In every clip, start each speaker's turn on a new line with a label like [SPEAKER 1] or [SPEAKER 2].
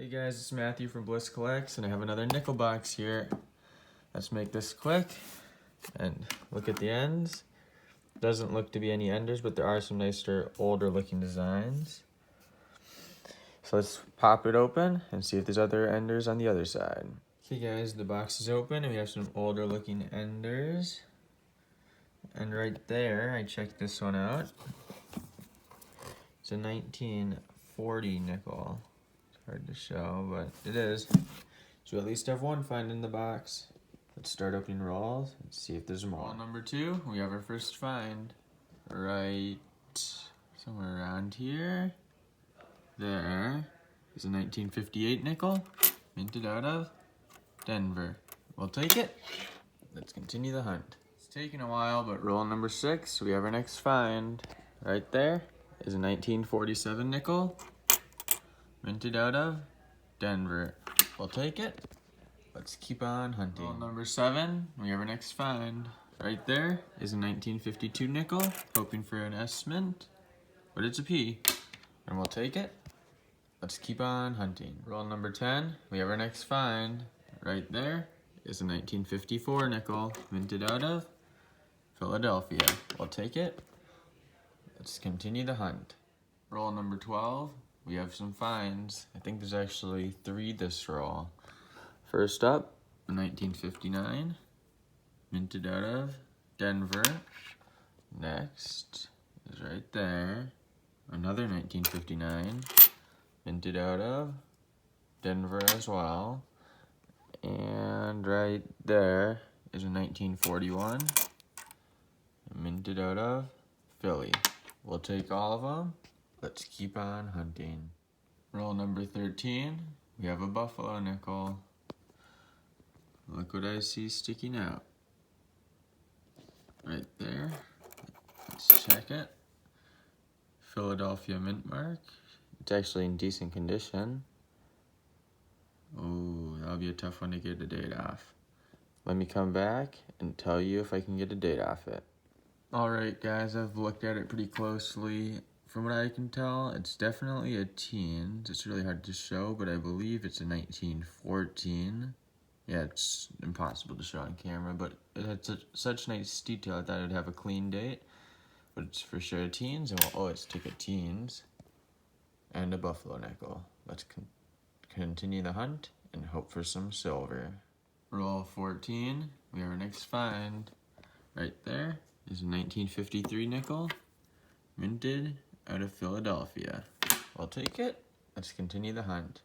[SPEAKER 1] Hey guys, it's Matthew from Bliss Collects, and I have another nickel box here. Let's make this quick and look at the ends. Doesn't look to be any enders, but there are some nicer, older looking designs. So let's pop it open and see if there's other enders on the other side. Okay guys, the box is open and we have some older looking enders. And right there, I checked this one out. It's a 1940 nickel. It's hard to show, but it is. So at least have one find in the box. Let's start opening rolls and see if there's more. Roll number 2, we have our first find. Right somewhere around here. There is a 1958 nickel, minted out of Denver. We'll take it. Let's continue the hunt. It's taking a while, but roll number 6, we have our next find. Right there is a 1947 nickel, minted out of Denver. We'll take it. Let's keep on hunting. Roll number 7, we have our next find. Right there is a 1952 nickel, hoping for an S mint, but it's a P, and we'll take it. Let's keep on hunting. Roll number 10, we have our next find. Right there is a 1954 nickel, minted out of Philadelphia. We'll take it. Let's continue the hunt. Roll number 12, we have some finds. I think there's actually 3 this roll. First up, a 1959, minted out of Denver. Next is right there, another 1959, minted out of Denver as well. And right there is a 1941, minted out of Philly. We'll take all of them. Let's keep on hunting. Roll number 13, we have a Buffalo nickel. Look what I see sticking out. Right there. Let's check it. Philadelphia mint mark. It's actually in decent condition. Oh, that'll be a tough one to get a date off. Let me come back and tell you if I can get a date off it. Alright guys, I've looked at it pretty closely. From what I can tell, it's definitely a teens. It's really hard to show, but I believe it's a 1914. Yeah, it's impossible to show on camera, but it had such nice detail. I thought it'd have a clean date, but it's for sure a teens, and we'll always take a teens and a Buffalo nickel. Let's continue the hunt and hope for some silver. Roll 14, we have our next find. Right there is a 1953 nickel, minted out of Philadelphia. We'll take it. Let's continue the hunt.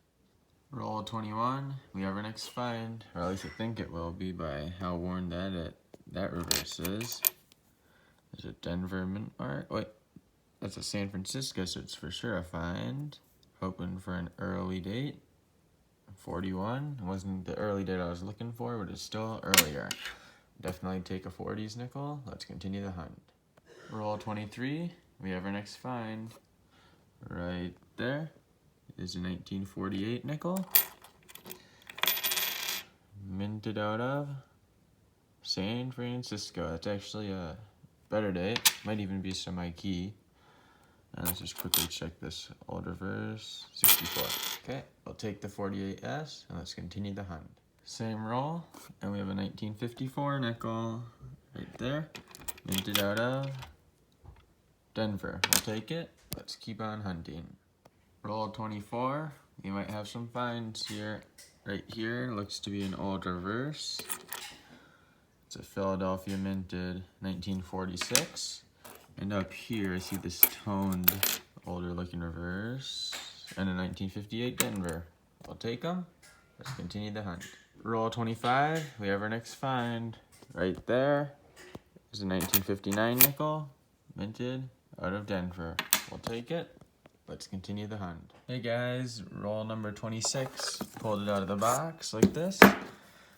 [SPEAKER 1] Roll 21, we have our next find, or at least I think it will be by how worn that reverse is. There's a Denver mint mark. Wait, that's a San Francisco, so it's for sure a find. Hoping for an early date. 41. It wasn't the early date I was looking for, but it's still earlier. Definitely take a 40s nickel. Let's continue the hunt. Roll 23, we have our next find. Right there is a 1948 nickel, minted out of San Francisco. That's actually a better date. Might even be semi-key. And let's just quickly check this old reverse. 64. Okay, I'll take the 48S and let's continue the hunt. Same roll, and we have a 1954 nickel right there, minted out of Denver. We'll take it. Let's keep on hunting. Roll 24. You might have some finds here. Right here looks to be an old reverse. It's a Philadelphia minted 1946. And up here I see this toned older looking reverse and a 1958 Denver. We'll take them. Let's continue the hunt. Roll 25. We have our next find. Right there is a 1959 nickel, minted out of Denver. We'll take it. Let's continue the hunt. Hey guys, roll number 26. Pulled it out of the box like this.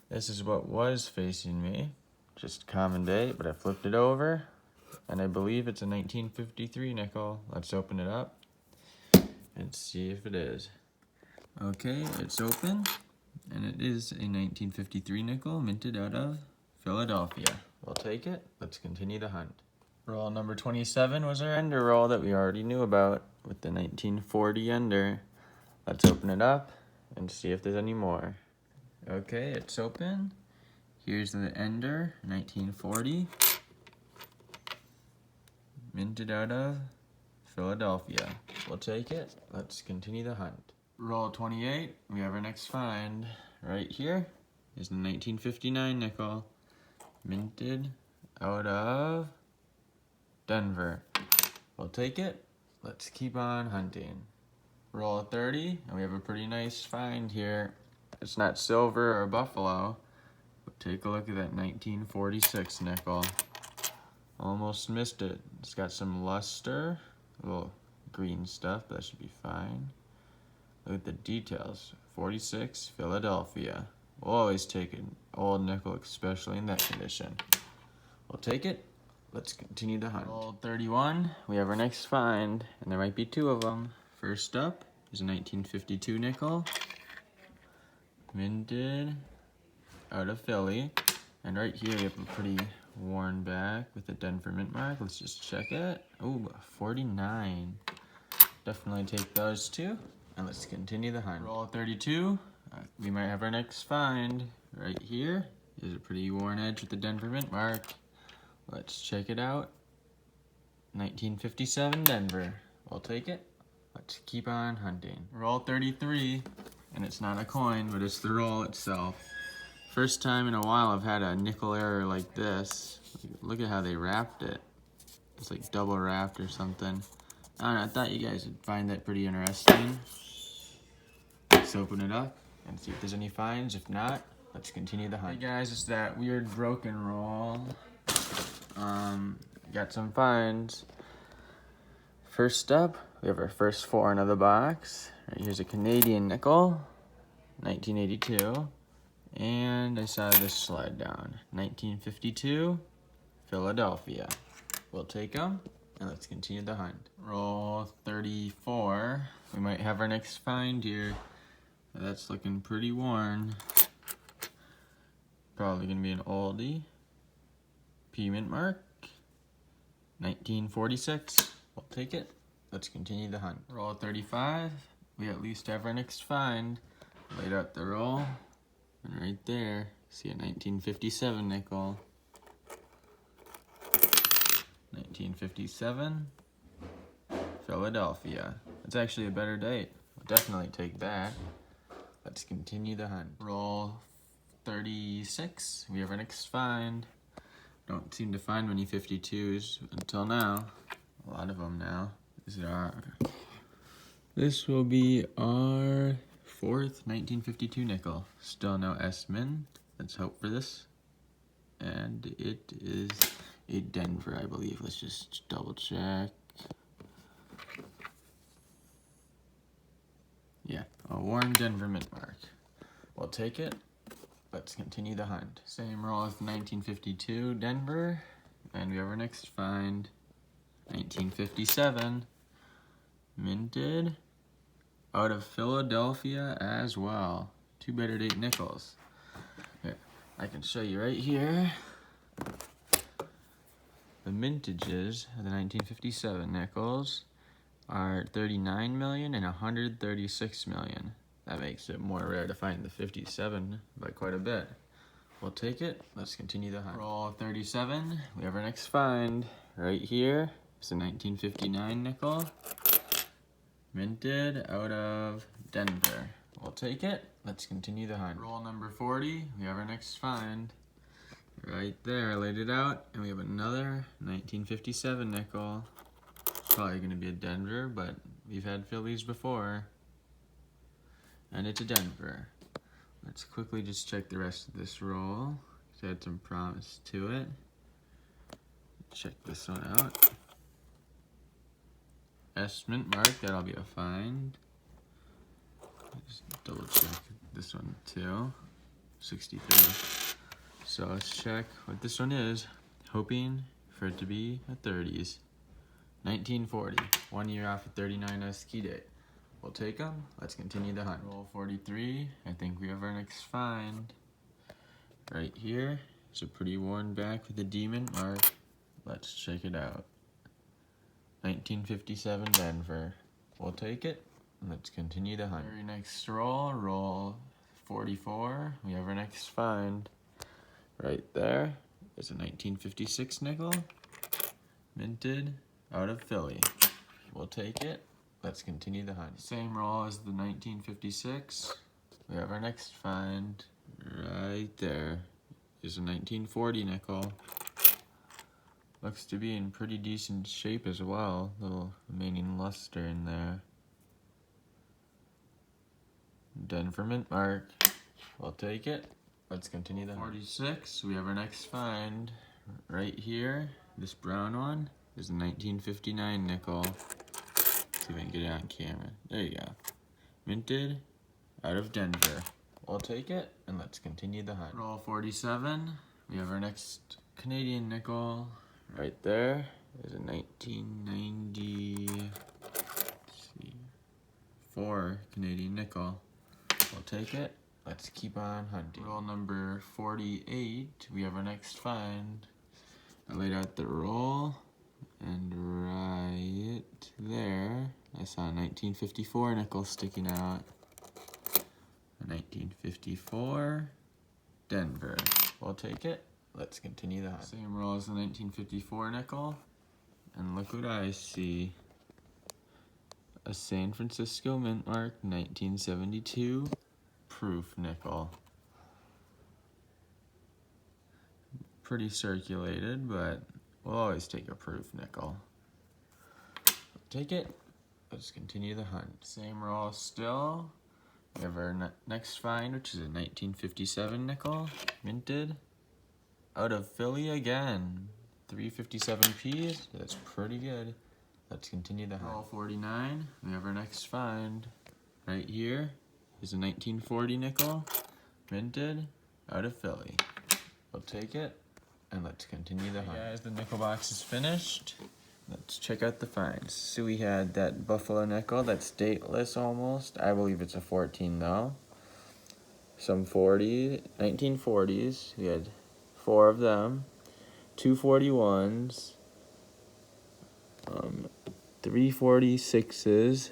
[SPEAKER 1] This is what was facing me. Just common date, but I flipped it over. And I believe it's a 1953 nickel. Let's open it up and see if it is. Okay, it's open. And it is a 1953 nickel, minted out of Philadelphia. We'll take it. Let's continue the hunt. Roll number 27 was our ender roll that we already knew about with the 1940 ender. Let's open it up and see if there's any more. Okay, it's open. Here's the Ender, 1940. Minted out of Philadelphia. We'll take it. Let's continue the hunt. Roll 28. We have our next find right here. Here's the 1959 nickel. Minted out of Denver. We'll take it. Let's keep on hunting. Roll a 30, and we have a pretty nice find here. It's not silver or buffalo, but take a look at that 1946 nickel. Almost missed it. It's got some luster, a little green stuff, but that should be fine. Look at the details. 46, Philadelphia. We'll always take an old nickel, especially in that condition. We'll take it. Let's continue the hunt. Roll 31. We have our next find, and there might be two of them. First up is a 1952 nickel. Minted out of Philly. And right here we have a pretty worn back with the Denver mint mark. Let's just check it. Oh, 49. Definitely take those two. And let's continue the hunt. Roll 32. We might have our next find. Right here is a pretty worn edge with the Denver mint mark. Let's check it out. 1957 Denver. We'll take it. Let's keep on hunting. Roll 33. And it's not a coin, but it's the roll itself. First time in a while I've had a nickel error like this. Look at how they wrapped it. It's like double wrapped or something. I don't know, I thought you guys would find that pretty interesting. Let's open it up and see if there's any finds. If not, let's continue the hunt. Hey guys, it's that weird broken roll. Got some finds. First up, we have our first four in the box. Right, here's a Canadian nickel, 1982. And I saw this slide down, 1952, Philadelphia. We'll take them, and let's continue the hunt. Roll 34. We might have our next find here. That's looking pretty worn. Probably gonna be an oldie. P mint mark, 1946. We'll take it. Let's continue the hunt. Roll 35. We at least have our next find. Laid out the roll. And right there, see a 1957 nickel. 1957, Philadelphia. That's actually a better date. We'll definitely take that. Let's continue the hunt. Roll 36. We have our next find. Don't seem to find many 52s until now. A lot of them now. This will be our fourth 1952 nickel. Still no S-Min. Let's hope for this. And it is a Denver, I believe. Let's just double check. Yeah, a worn Denver mint mark. We'll take it. Let's continue the hunt. Same roll as the 1952 Denver. And we have our next find. 1957. Minted out of Philadelphia as well. Two better date nickels. Here, I can show you right here. The mintages of the 1957 nickels are 39 million and 136 million. That makes it more rare to find the 57 by quite a bit. We'll take it. Let's continue the hunt. Roll 37. We have our next find right here. It's a 1959 nickel. Minted out of Denver. We'll take it. Let's continue the hunt. Roll number 40. We have our next find. Right there, I laid it out. And we have another 1957 nickel. Probably going to be a Denver, but we've had Phillies before. And it's a Denver. Let's quickly just check the rest of this roll. It had some promise to it. Check this one out. S-Mint mark, that'll be a find. Just double check this one too. 63. So let's check what this one is. Hoping for it to be a 30s. 1940. 1 year off of 39S key date. We'll take them. Let's continue the hunt. Roll 43. I think we have our next find. Right here. It's a pretty worn back with a demon mark. Let's check it out. 1957 Denver. We'll take it. and let's continue the hunt. Very next roll, roll 44. We have our next find. Right there is a 1956 nickel, minted out of Philly. We'll take it. Let's continue the hunt. Same roll as the 1956. We have our next find. Right there is a 1940 nickel. Looks to be in pretty decent shape as well. Little remaining luster in there. Denver mint mark. We'll take it. Let's continue the 46. We have our next find right here. This brown one is a 1959 nickel. Let's see if I can get it on camera. There you go. Minted out of Denver. We'll take it and let's continue the hunt. Roll 47. We have our next Canadian nickel. Right there is a 1994 Canadian nickel. We'll take it. Let's keep on hunting. Roll number 48. We have our next find. I laid out the roll, and right there, I saw a 1954 nickel sticking out. A 1954 Denver. We'll take it. Let's continue the hunt. Same roll as the 1954 nickel. And look what I see. A San Francisco mint mark 1972 proof nickel. Pretty circulated, but we'll always take a proof nickel. Take it. Let's continue the hunt. Same roll still. We have our next find, which is a 1957 nickel, minted out of Philly again. 357p. That's pretty good. Let's continue the hunt. Roll 49. We have our next find right here. Is a 1940 nickel, minted out of Philly. We'll take it, and let's continue the hunt. Guys, the nickel box is finished. Let's check out the finds. So we had that Buffalo nickel that's dateless almost. I believe it's a 14 though. Some 1940s. We had 4 of them. 241s. 346s.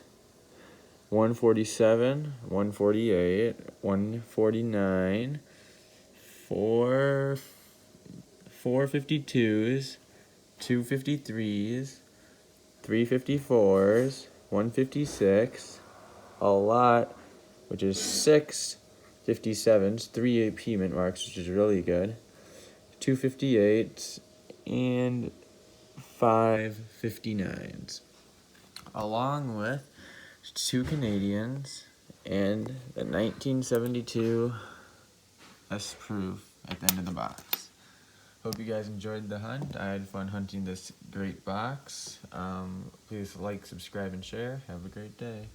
[SPEAKER 1] 147, 148, 149, 452s, 253s, 354s, 156, a lot, which is 6 57s, 3 AP mint marks, which is really good, 258s, and 5 59s, along with 2 Canadians and the 1972 S proof at the end of the box. Hope you guys enjoyed the hunt. I had fun hunting this great box. Please like, subscribe, and share. Have a great day.